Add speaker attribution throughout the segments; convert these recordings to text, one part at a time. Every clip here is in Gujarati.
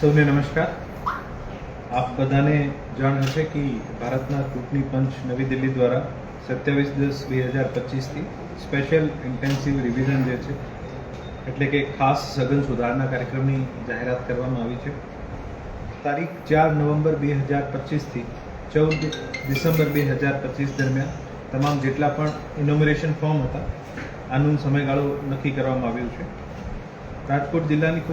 Speaker 1: સૌને નમસ્કાર. આપ બધાને જાણ હશે કે ભારતના ચૂંટણી પંચ નવી દિલ્હી દ્વારા 27/10/2025થી સ્પેશિયલ ઇન્ટેન્સિવ રિવિઝન જે છે એટલે કે ખાસ સઘન સુધારણા કાર્યક્રમની જાહેરાત કરવામાં આવી છે. તારીખ 4 નવેમ્બર 2025થી 14 ડિસેમ્બર 2025 દરમિયાન તમામ જેટલા પણ ઇનોમરેશન ફોર્મ હતા આનું સમયગાળો નક્કી કરવામાં આવ્યું છે. રાજકોટ જિલ્લાની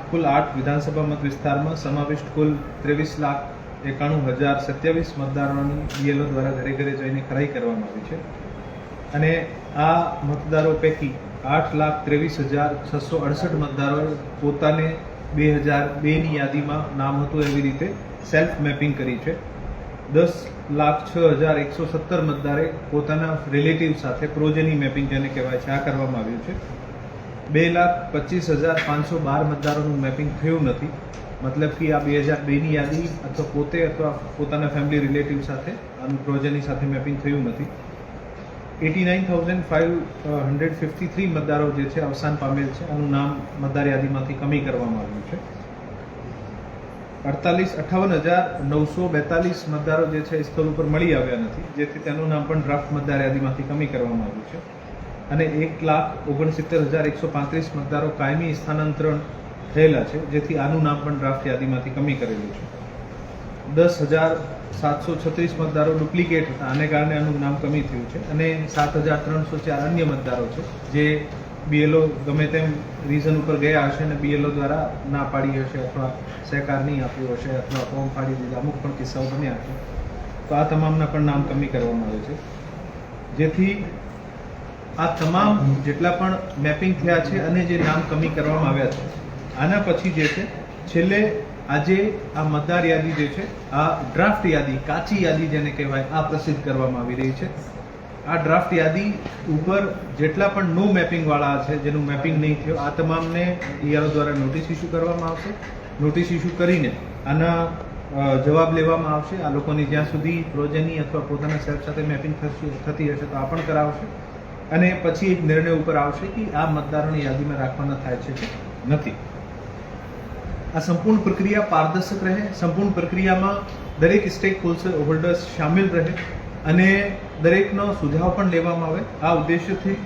Speaker 1: કુલ 8 વિધાનસભા મત વિસ્તારમાં સમાવિષ્ટ કુલ 23,91,027 મતદારોની બીએલઓ દ્વારા ઘરે ઘરે જઈને ખરાઈ કરવામાં આવી છે અને આ મતદારો પૈકી 8,23,668 મતદારોએ પોતાને 2002ની યાદીમાં નામ હતું એવી રીતે સેલ્ફ મેપિંગ કરી છે. 10,06,117 મતદારે પોતાના રિલેટિવ સાથે પ્રોજેની મેપિંગ જેને કહેવાય છે આ કરવામાં આવ્યું છે. 2,25,512 મતદારોનું મેપિંગ થયું નથી, મતલબ કે આ 2002ની યાદી અથવા પોતે અથવા પોતાના ફેમિલી રિલેટિવ સાથે આનું પ્રોજેની સાથે મેપિંગ થયું નથી. 89,553 મતદારો જે છે અવસાન પામેલ છે, આનું નામ મતદાર યાદીમાંથી કમી કરવામાં આવ્યું છે. 58,942 મતદારો જે છે સ્થળ ઉપર મળી આવ્યા નથી, જેથી તેનું નામ પણ ડ્રાફ્ટ મતદાર યાદીમાંથી કમી કરવામાં આવ્યું છે. અને 1,69,135 મતદારો કાયમી સ્થાનાંતરણ થયેલા છે, જેથી આનું નામ પણ ડ્રાફ્ટ યાદીમાંથી કમી કરેલું છે. 10,736 મતદારો ડુપ્લિકેટ હતા, આને કારણે આનું નામ કમી થયું છે. અને 7,304 અન્ય મતદારો છે જે બીએલઓ ગમે તેમ રીઝન ઉપર ગયા હશે અને બીએલઓ દ્વારા ના પાડી હશે અથવા સહકાર નહીં આપ્યો હશે અથવા ફોર્મ ફાડી દીધા, અમુક પણ કિસ્સાઓ બન્યા છે. તો આ તમામના પણ નામ કમી કરવામાં આવે છે, જેથી આ તમામ જેટલા પણ મેપિંગ થયા છે અને જે નામ કમી કરવામાં આવ્યા છે આના પછી જે છે છેલ્લે આજે આ મતદાર યાદી જે છે આ ડ્રાફ્ટ યાદી, કાચી યાદી જેને કહેવાય, આ પ્રસિદ્ધ કરવામાં આવી રહી છે. આ ડ્રાફ્ટ યાદી ઉપર જેટલા પણ નો મેપિંગ વાળા છે, જેનું મેપિંગ નહીં થયું, આ તમામને ઈઆરઓ દ્વારા નોટિસ ઇસ્યુ કરવામાં આવશે. નોટિસ ઇસ્યુ કરીને આના જવાબ લેવામાં આવશે. આ લોકોની જ્યાં સુધી પ્રોજેની અથવા પોતાના સેલ્ફ સાથે મેપિંગ થતી હશે તો આ પણ કરાવશે અને પછી એક નિર્ણય ઉપર આવશે કે આ મતદારોની યાદીમાં રાખવાના થાય છે કે નથી. આ સંપૂર્ણ પ્રક્રિયા પારદર્શક રહે, સંપૂર્ણ પ્રક્રિયામાં દરેક સ્ટેક હોલ્ડર્સ શામેલ રહે અને દરેકનો સુઝાવ પણ લેવામાં આવે. આ ઉદ્દેશ્યથી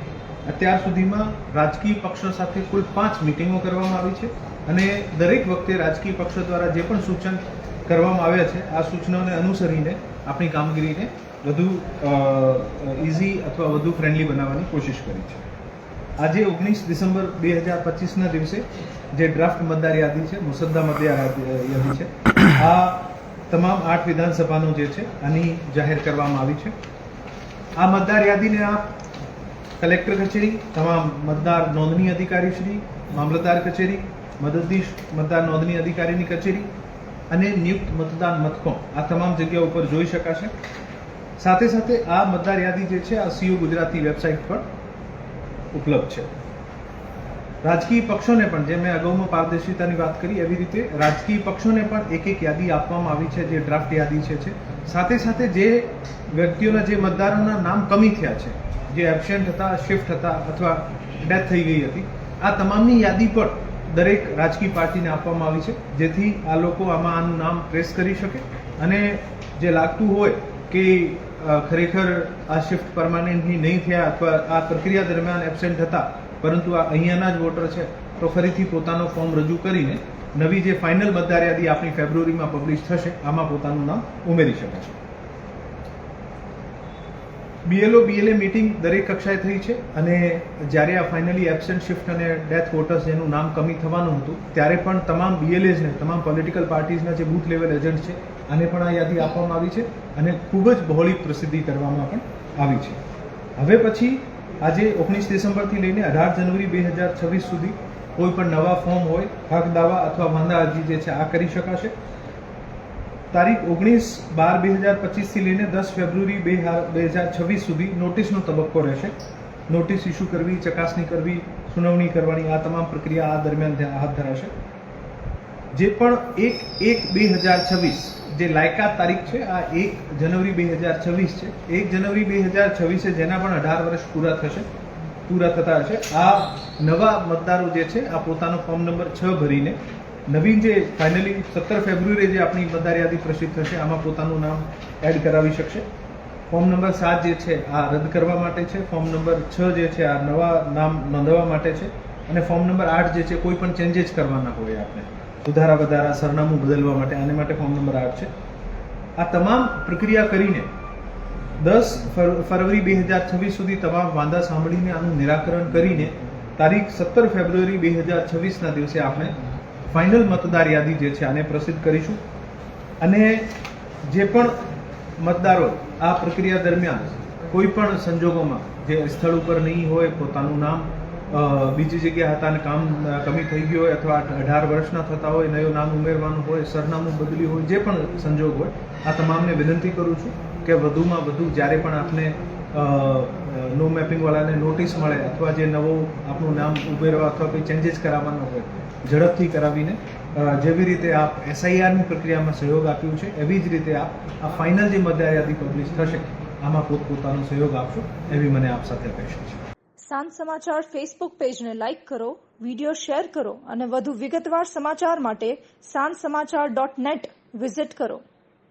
Speaker 1: અત્યાર સુધીમાં રાજકીય પક્ષો સાથે કુલ 5 મિટિંગો કરવામાં આવી છે અને દરેક વખતે રાજકીય પક્ષો દ્વારા જે પણ સૂચન કરવામાં આવ્યા છે આ સૂચનાઓને અનુસરીને આપણી કામગીરીને વધુ ઇઝી અથવા વધુ ફ્રેન્ડલી બનાવવાની કોશિશ કરી છે. આજે 19 ડિસેમ્બર 2025ના દિવસે જે ડ્રાફ્ટ મતદાર યાદી છે, મુસદ્દા મતદાર યાદી છે, આ તમામ 8 વિધાનસભાનો જે છે આની જાહેર કરવામાં આવી છે. આ મતદાર યાદીને આપ કલેક્ટર કચેરી, તમામ મતદાર નોંધણી અધિકારી શ્રી, મામલતદાર કચેરી, મદદનીશ મતદાર નોંધણી અધિકારીની કચેરી અને નિયુક્ત મતદાન મથકો આ તમામ જગ્યાઓ ઉપર જોઈ શકાશે. સાથે સાથે આ મતદાર યાદી જે છે આ સીઓ ગુજરાતી વેબસાઇટ પર ઉપલબ્ધ છે. રાજકીય પક્ષોને પણ, જે મેં અગાઉમાં પારદર્શિતાની વાત કરી એવી રીતે રાજકીય પક્ષોને પણ એક યાદી આપવામાં આવી છે જે ડ્રાફ્ટ યાદી છે. સાથે સાથે જે વ્યક્તિઓના, જે મતદારોના નામ કમી થયા છે, જે એબસેન્ટ હતા, શિફ્ટ હતા અથવા ડેથ થઈ ગઈ હતી, આ તમામની યાદી પણ દરેક રાજકીય પાર્ટીને આપવામાં આવી છે, જેથી આ લોકો આનું નામ ટ્રેસ કરી શકે અને જે લાગતું હોય કે ખરેખર આ શિફ્ટ પરમાનન્ટલી નહીં થયા અથવા આ પ્રક્રિયા દરમિયાન એબસેન્ટ હતા પરંતુ આ અહીંયાના જ વોટર છે તો ફરીથી પોતાનો ફોર્મ રજૂ કરીને નવી જે ફાઇનલ મતદાર યાદી આપણી ફેબ્રુઆરીમાં પબ્લિશ થશે આમાં પોતાનું નામ ઉમેરી શકે છે. BLA મીટિંગ દરેક કક્ષાએ થઈ છે અને જ્યારે આ ફાઇનલી એબસેન્ટ, શિફ્ટ અને ડેથ વોટર્સ જેનું નામ કમી થવાનું હતું ત્યારે પણ તમામ BLAsને, તમામ પોલિટિકલ પાર્ટીઝના જે બૂથ લેવલ એજન્ટ છે આને પણ આ યાદી આપવામાં આવી છે અને ખૂબ જ બહોળી પ્રસિદ્ધિ કરવામાં પણ આવી છે. હવે પછી આજે 19 ડિસેમ્બરથી લઈને 18 જાન્યુઆરી 2026 સુધી કોઈ પણ નવા ફોર્મ હોય, હક દાવા અથવા વાંધા અરજી જે છે આ કરી શકાશે. તારીખ 19/12/2025 થી લઈને 10 ફેબ્રુઆરી 2026 સુધી નોટિસનો તબક્કો રહેશે. નોટિસ ઇસ્યુ કરવી, ચકાસણી કરવી, સુનાવણી કરવાની આ તમામ પ્રક્રિયા આ દરમિયાન હાથ ધરાશે. જે પણ 1/1/2026 જે લાયકાત તારીખ છે આ 1 જાન્યુઆરી 2026 છે. 1 જાન્યુઆરી 2026 જેના પણ 18 વર્ષ પૂરા થતા હશે આ નવા મતદારો જે છે આ પોતાનો ફોર્મ નંબર 6 ભરીને નવીન જે ફાઇનલી 17 ફેબ્રુઆરી જે આપણી મતદાર યાદી પ્રસિદ્ધ થશે આમાં પોતાનું નામ એડ કરાવી શકશે. ફોર્મ નંબર 7 જે છે આ રદ કરવા માટે છે. ફોર્મ નંબર 6 જે છે આ નવા નામ નોંધવા માટે છે. અને ફોર્મ નંબર 8 જે છે કોઈ પણ ચેન્જીસ કરવાના હોય આપણે સુધારા વધારા સરનામું બદલવા માટે આને માટે ફોર્મ નંબર 8 છે. આ તમામ પ્રક્રિયા કરીને 10 ફરવરી 2026 સુધી તમામ વાંધા સાંભળીને આનું નિરાકરણ કરીને તારીખ 17 ફેબ્રુઆરી 2026ના દિવસે આપણે ફાઇનલ મતદાર યાદી જે છે આને પ્રસિદ્ધ કરીશું. અને જે પણ મતદારો આ પ્રક્રિયા દરમિયાન કોઈ પણ સંજોગોમાં જે સ્થળ ઉપર નહીં હોય, પોતાનું નામ બીજી જગ્યા હતા અને કામ કમી થઈ ગયું હોય અથવા 18 વર્ષના થતા હોય, નવું નામ ઉમેરવાનું હોય, સરનામું બદલ્યું હોય, જે પણ સંજોગ હોય આ તમામને વિનંતી કરું છું કે વધુમાં વધુ જ્યારે પણ આપને નો મેપિંગવાળાને નોટિસ મળે અથવા જે નવું આપણું નામ ઉમેરવા અથવા કોઈ ચેન્જીસ કરાવવાનો હોય ઝડપથી કરાવીને જેવી રીતે આપ SIRની પ્રક્રિયામાં સહયોગ આપ્યું છે એવી જ રીતે આપ આ ફાઇનલ જે મતદાર યાદી પબ્લિશ થશે આમાં પોતપોતાનો સહયોગ આપશો એવી મને આપ સાથે અપેક્ષા છે.
Speaker 2: સાંજ સમાચાર ફેસબુક પેજને લાઇક કરો, વિડીયો શેર કરો અને વધુ વિગતવાર સમાચાર માટે sanssamachar.net વિઝિટ કરો.